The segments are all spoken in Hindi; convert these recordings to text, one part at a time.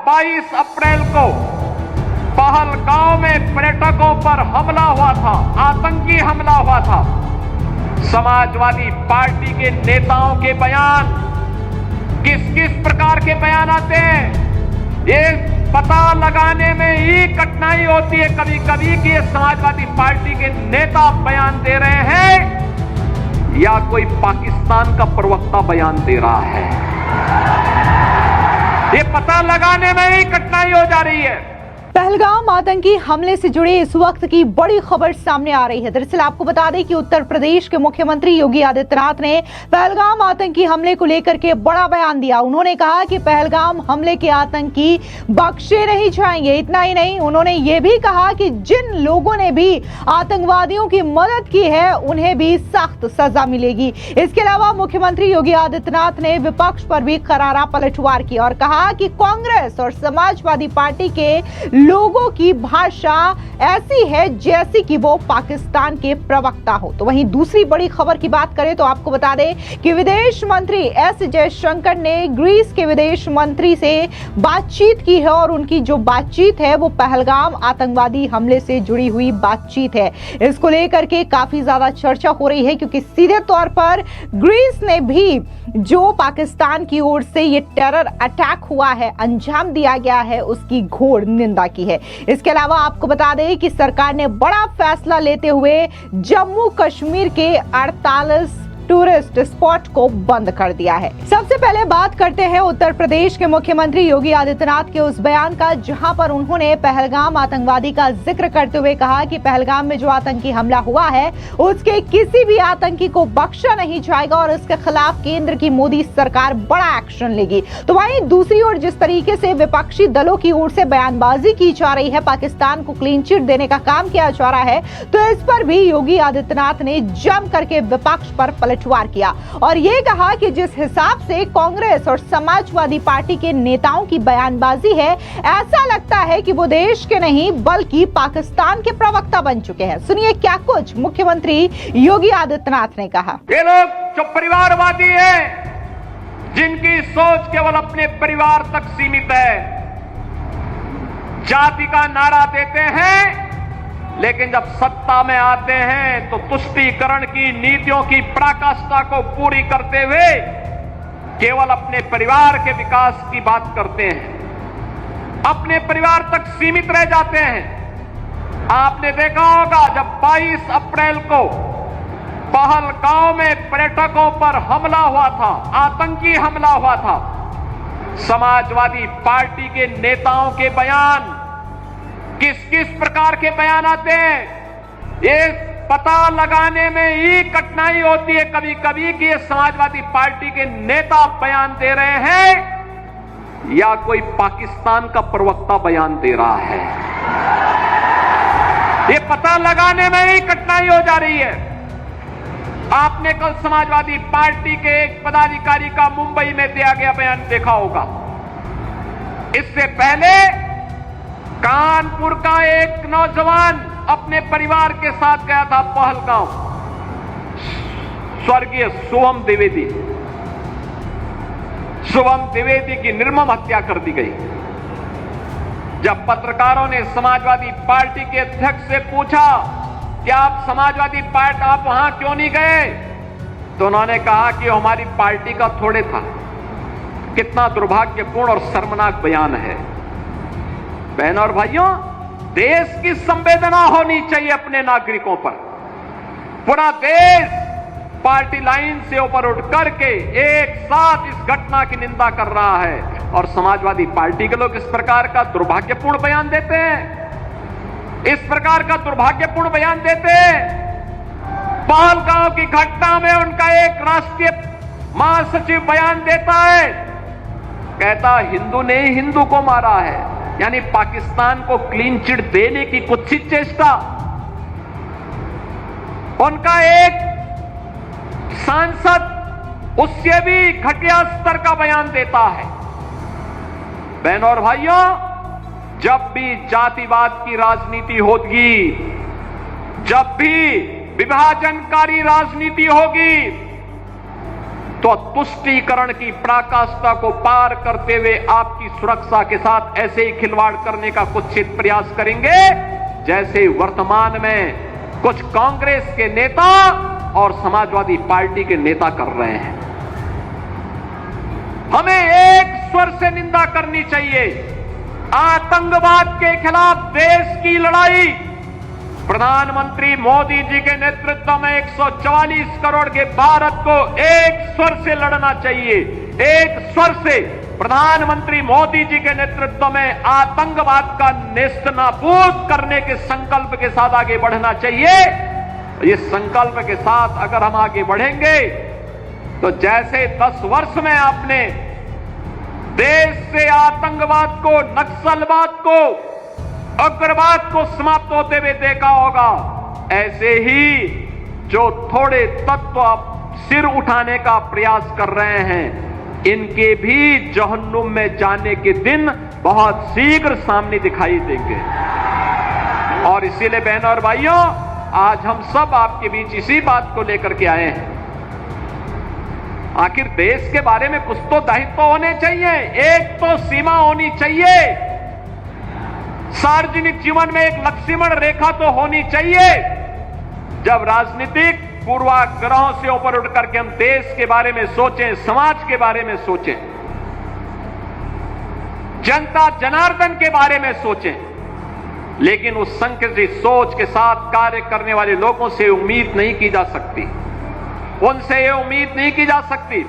22 अप्रैल को पहलगांव में पर्यटकों पर हमला हुआ था, आतंकी हमला हुआ था, समाजवादी पार्टी के नेताओं के बयान किस किस प्रकार के बयान आते हैं, ये पता लगाने में ही कठिनाई होती है कभी कभी कि ये समाजवादी पार्टी के नेता बयान दे रहे हैं या कोई पाकिस्तान का प्रवक्ता बयान दे रहा है। ये पता लगाने में ही कठिनाई हो जा रही है। पहलगाम आतंकी हमले से जुड़े इस वक्त की बड़ी खबर सामने आ रही है। दरअसल आपको बता दें कि उत्तर प्रदेश के मुख्यमंत्री योगी आदित्यनाथ ने पहलगाम आतंकी हमले को लेकर के बड़ा बयान दिया। उन्होंने कहा कि पहलगाम हमले के आतंकी बख्शे नहीं जाएंगे। इतना ही नहीं, उन्होंने ये भी कहा कि जिन लोगों ने भी आतंकवादियों की मदद की है उन्हें भी सख्त सजा मिलेगी। इसके अलावा मुख्यमंत्री योगी आदित्यनाथ ने विपक्ष पर भी करारा पलटवार किया और कहा कि कांग्रेस और समाजवादी पार्टी के लोगों की भाषा ऐसी है जैसी कि वो पाकिस्तान के प्रवक्ता हो। तो वहीं दूसरी बड़ी खबर की बात करें तो आपको बता दें कि विदेश मंत्री एस जयशंकर ने ग्रीस के विदेश मंत्री से बातचीत की है और उनकी जो बातचीत है वो पहलगाम आतंकवादी हमले से जुड़ी हुई बातचीत है। इसको लेकर के काफी ज्यादा चर्चा हो रही है क्योंकि सीधे तौर पर ग्रीस ने भी जो पाकिस्तान की ओर से ये टेरर अटैक हुआ है, अंजाम दिया गया है, उसकी घोर निंदा की है। इसके अलावा आपको बता दें कि सरकार ने बड़ा फैसला लेते हुए जम्मू कश्मीर के 48 टूरिस्ट स्पॉट को बंद कर दिया है। सबसे पहले बात करते हैं उत्तर प्रदेश के मुख्यमंत्री योगी आदित्यनाथ के उस बयान का जहां पर उन्होंने पहलगाम आतंकवादी का जिक्र करते हुए कहा कि पहलगाम में जो आतंकी हमला हुआ है उसके किसी भी आतंकी को बख्शा नहीं जाएगा और इसके खिलाफ केंद्र की मोदी सरकार बड़ा एक्शन लेगी। तो वहीं दूसरी ओर जिस तरीके से विपक्षी दलों की ओर से बयानबाजी की जा रही है, पाकिस्तान को क्लीन चिट देने का काम किया जा रहा है, तो इस पर भी योगी आदित्यनाथ ने जम करके विपक्ष पर पलटवार किया और ये कहा कि जिस हिसाब से कांग्रेस और समाजवादी पार्टी के नेताओं की बयानबाजी है, ऐसा लगता है कि वो देश के नहीं बल्कि पाकिस्तान के प्रवक्ता बन चुके हैं। सुनिए क्या कुछ मुख्यमंत्री योगी आदित्यनाथ ने कहा। ये लोग जो परिवारवादी हैं, जिनकी सोच केवल अपने परिवार तक सीमित है, जाति का नारा देते हैं, लेकिन जब सत्ता में आते हैं तो तुष्टीकरण की नीतियों की पराकाष्ठा को पूरी करते हुए केवल अपने परिवार के विकास की बात करते हैं, अपने परिवार तक सीमित रह जाते हैं। आपने देखा होगा जब 22 अप्रैल को पहलगांव में पर्यटकों पर हमला हुआ था, आतंकी हमला हुआ था, समाजवादी पार्टी के नेताओं के बयान किस किस प्रकार के बयान आते हैं, ये पता लगाने में ही कठिनाई होती है कभी कभी कि ये समाजवादी पार्टी के नेता बयान दे रहे हैं या कोई पाकिस्तान का प्रवक्ता बयान दे रहा है। ये पता लगाने में ही कठिनाई हो जा रही है। आपने कल समाजवादी पार्टी के एक पदाधिकारी का मुंबई में दिया गया बयान देखा होगा। इससे पहले कानपुर का एक नौजवान अपने परिवार के साथ गया था पहलगांव, स्वर्गीय शुभम द्विवेदी की निर्मम हत्या कर दी गई। जब पत्रकारों ने समाजवादी पार्टी के अध्यक्ष से पूछा कि आप समाजवादी पार्टी आप वहां क्यों नहीं गए, तो उन्होंने कहा कि हमारी पार्टी का थोड़े था। कितना दुर्भाग्यपूर्ण और शर्मनाक बयान है। बहनों और भाइयों, देश की संवेदना होनी चाहिए अपने नागरिकों पर। पूरा देश पार्टी लाइन से ऊपर उठ करके एक साथ इस घटना की निंदा कर रहा है और समाजवादी पार्टी के लोग इस प्रकार का दुर्भाग्यपूर्ण बयान देते हैं, इस प्रकार का दुर्भाग्यपूर्ण बयान देते हैं। पहलगांव की घटना में उनका एक राष्ट्रीय महासचिव बयान देता है, कहता हिंदू ने हिंदू को मारा है, यानी पाकिस्तान को क्लीन चिट देने की कुत्सित चेष्टा। उनका एक सांसद उससे भी घटिया स्तर का बयान देता है। बहनों और भाइयों, जब भी जातिवाद की राजनीति होगी, जब भी विभाजनकारी राजनीति होगी, तो तुष्टीकरण की पराकाष्ठा को पार करते हुए आपकी सुरक्षा के साथ ऐसे ही खिलवाड़ करने का कुत्सित प्रयास करेंगे जैसे वर्तमान में कुछ कांग्रेस के नेता और समाजवादी पार्टी के नेता कर रहे हैं। हमें एक स्वर से निंदा करनी चाहिए। आतंकवाद के खिलाफ देश की लड़ाई प्रधानमंत्री मोदी जी के नेतृत्व में 144 करोड़ के भारत को एक स्वर से लड़ना चाहिए। एक स्वर से प्रधानमंत्री मोदी जी के नेतृत्व में आतंकवाद का नेस्तनाबूद करने के संकल्प के साथ आगे बढ़ना चाहिए। इस संकल्प के साथ अगर हम आगे बढ़ेंगे तो जैसे 10 वर्ष में आपने देश से आतंकवाद को, नक्सलवाद को, उग्रवाद को समाप्त होते हुए देखा होगा, ऐसे ही जो थोड़े तत्व सिर उठाने का प्रयास कर रहे हैं इनके भी जहन्नुम में जाने के दिन बहुत शीघ्र सामने दिखाई देंगे। और इसीलिए बहनों और भाइयों, आज हम सब आपके बीच इसी बात को लेकर के आए हैं। आखिर देश के बारे में कुछ तो दायित्व होने चाहिए, एक तो सीमा होनी चाहिए, सार्वजनिक जीवन में एक लक्ष्मण रेखा तो होनी चाहिए। जब राजनीतिक पूर्वाग्रहों से ऊपर उठ करके हम देश के बारे में सोचें, समाज के बारे में सोचें, जनता जनार्दन के बारे में सोचें, लेकिन उस संकुचित सोच के साथ कार्य करने वाले लोगों से उम्मीद नहीं की जा सकती। उनसे ये उम्मीद नहीं की जा सकती।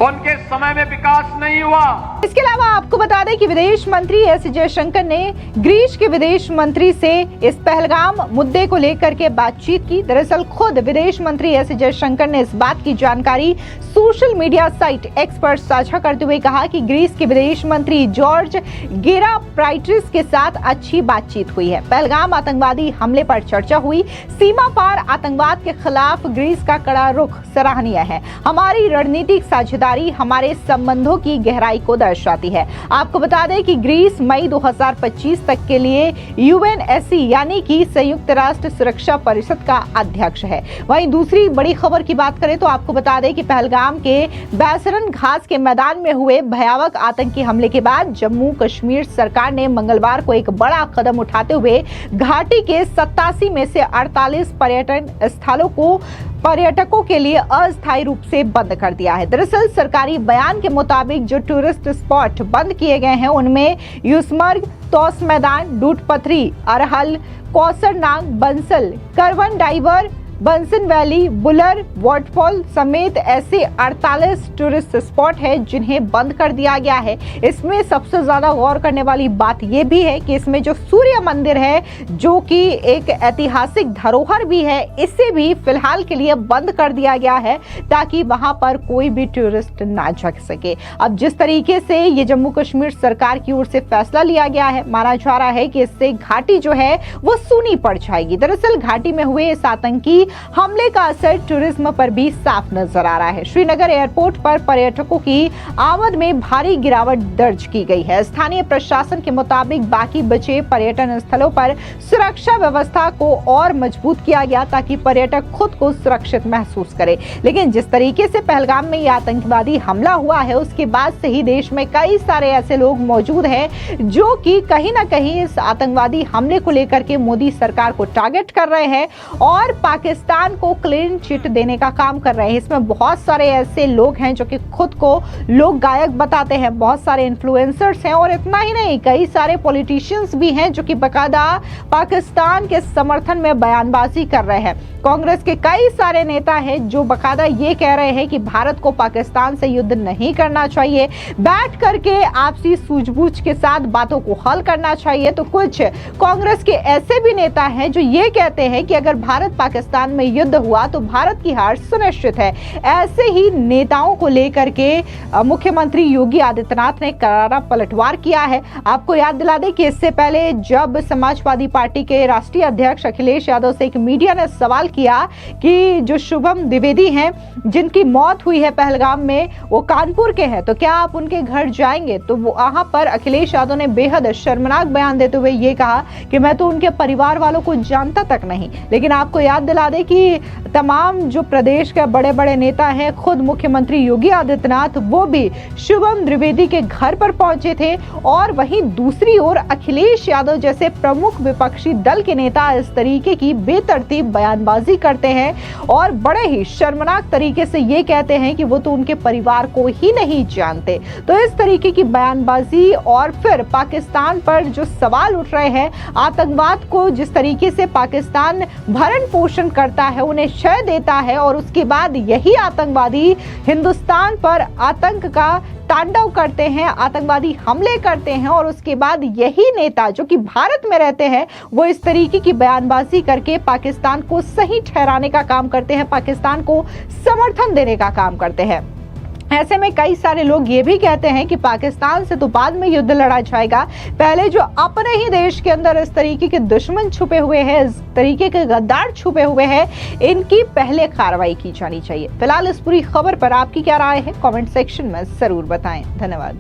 उनके समय में विकास नहीं हुआ। इसके अलावा आपको बता दें कि विदेश मंत्री एस जयशंकर ने ग्रीस के विदेश मंत्री से इस पहलगाम मुद्दे को लेकर के बातचीत की। दरअसल खुद विदेश मंत्री एस जयशंकर ने इस बात की जानकारी सोशल मीडिया साइट एक्स पर साझा करते हुए कहा कि ग्रीस के विदेश मंत्री जॉर्ज गेराप्राइटिस के साथ अच्छी बातचीत हुई है। पहलगाम आतंकवादी हमले पर चर्चा हुई। सीमा पार आतंकवाद के खिलाफ ग्रीस का कड़ा रुख सराहनीय है। हमारी रणनीतिक साझेदारी हमारे संबंधों की गहराई को दर्शाती है। आपको बता दें कि ग्रीस मई 2025 तक के लिए यूएनएससी यानी कि संयुक्त राष्ट्र सुरक्षा परिषद का अध्यक्ष है। वहीं दूसरी बड़ी खबर की बात करें तो आपको बता दें कि पहलगाम के बैसरन घास के मैदान में हुए भयावह आतंकी हमले के बाद जम्मू कश्मीर सरकार ने मंगलवार को एक बड़ा कदम उठाते हुए घाटी के 87 में से 48 पर्यटन स्थलों को पर्यटकों के लिए अस्थायी रूप से बंद कर दिया है। दरअसल सरकारी बयान के मुताबिक जो टूरिस्ट स्पॉट बंद किए गए हैं उनमें यूसमर्ग, तौस मैदान, डूट पथरी, अरहल, कौसरनाग, बंसल, करवन डाइवर, बंसन वैली, बुलर वाटरफॉल समेत ऐसे 48 टूरिस्ट स्पॉट है जिन्हें बंद कर दिया गया है। इसमें सबसे ज्यादा गौर करने वाली बात यह भी है कि इसमें जो सूर्य मंदिर है जो कि एक ऐतिहासिक धरोहर भी है, इसे भी फिलहाल के लिए बंद कर दिया गया है ताकि वहां पर कोई भी टूरिस्ट ना जा सके। अब जिस तरीके से ये जम्मू कश्मीर सरकार की ओर से फैसला लिया गया है, माना जा रहा है कि इससे घाटी जो है वो सूनी पड़ जाएगी। दरअसल घाटी में हुए इस आतंकी हमले का असर टूरिज्म पर भी साफ नजर आ रहा है। श्रीनगर एयरपोर्ट पर पर्यटकों की आमद में भारी गिरावट दर्ज की गई है। स्थानीय प्रशासन के मुताबिक बाकी बचे पर्यटन स्थलों पर सुरक्षा व्यवस्था को और मजबूत किया गया ताकि पर्यटक खुद को सुरक्षित महसूस करे। लेकिन जिस तरीके से पहलगाम में यह आतंकवादी हमला हुआ है उसके बाद से ही देश में कई सारे ऐसे लोग मौजूद हैं जो कि कहीं ना कहीं इस आतंकवादी हमले को लेकर के मोदी सरकार को टारगेट कर रहे हैं और पाकिस्तान को क्लीन चिट देने का काम कर रहे हैं। इसमें बहुत सारे ऐसे लोग हैं जो कि खुद को लोक गायक बताते हैं, बहुत सारे इन्फ्लुएंसर्स हैं और इतना ही नहीं, कई सारे पॉलिटिशियंस भी हैं जो कि बकायदा पाकिस्तान के समर्थन में बयानबाजी कर रहे हैं। कांग्रेस के कई सारे नेता हैं जो बकायदा ये कह रहे हैं कि भारत को पाकिस्तान से युद्ध नहीं करना चाहिए, बैठ करके आपसी सूझबूझ के साथ बातों को हल करना चाहिए। तो कुछ कांग्रेस के ऐसे भी नेता हैं जो ये कहते हैं कि अगर भारत पाकिस्तान में युद्ध हुआ तो भारत की हार सुनिश्चित है। ऐसे ही नेताओं को लेकर के मुख्यमंत्री योगी आदित्यनाथ ने करारा पलटवार किया है। आपको याद दिला दें कि इससे पहले जब समाजवादी पार्टी के राष्ट्रीय अध्यक्ष अखिलेश यादव से एक मीडिया ने सवाल सवाल किया कि जो शुभम द्विवेदी हैं जिनकी मौत हुई है पहलगाम में, वो कानपुर के हैं, तो क्या आप उनके घर जाएंगे? तो वो वहां पर अखिलेश यादव ने बेहद शर्मनाक बयान देते हुए ये कहा कि मैं तो उनके परिवार वालों को जानता तक नहीं। लेकिन आपको याद दिला दें कि तमाम जो प्रदेश के बड़े बड़े नेता हैं, खुद मुख्यमंत्री योगी आदित्यनाथ, वो भी शुभम द्विवेदी के घर पर पहुंचे थे। और वहीं दूसरी ओर अखिलेश यादव जैसे प्रमुख विपक्षी दल के नेता इस तरीके की बेतरतीब बयानबाजी करते हैं और बड़े ही शर्मनाक तरीके से ये कहते हैं कि वो तो उनके परिवार को ही नहीं जानते। तो इस तरीके की बयानबाजी और फिर पाकिस्तान पर जो सवाल उठ रहे हैं, आतंकवाद को जिस तरीके से पाकिस्तान भरण पोषण करता है, उन्हें शय देता है, और उसके बाद यही आतंकवादी हिंदुस्तान पर आतंक का तांडव करते हैं, आतंकवादी हमले करते हैं, और उसके बाद यही नेता जो कि भारत में रहते हैं वो इस तरीके की बयानबाजी करके पाकिस्तान को सही ठहराने का काम करते हैं, पाकिस्तान को समर्थन देने का काम करते हैं। ऐसे में कई सारे लोग ये भी कहते हैं कि पाकिस्तान से तो बाद में युद्ध लड़ा जाएगा, पहले जो अपने ही देश के अंदर इस तरीके के दुश्मन छुपे हुए हैं, इस तरीके के गद्दार छुपे हुए हैं, इनकी पहले कार्रवाई की जानी चाहिए। फिलहाल इस पूरी खबर पर आपकी क्या राय है, कमेंट सेक्शन में जरूर बताएं। धन्यवाद।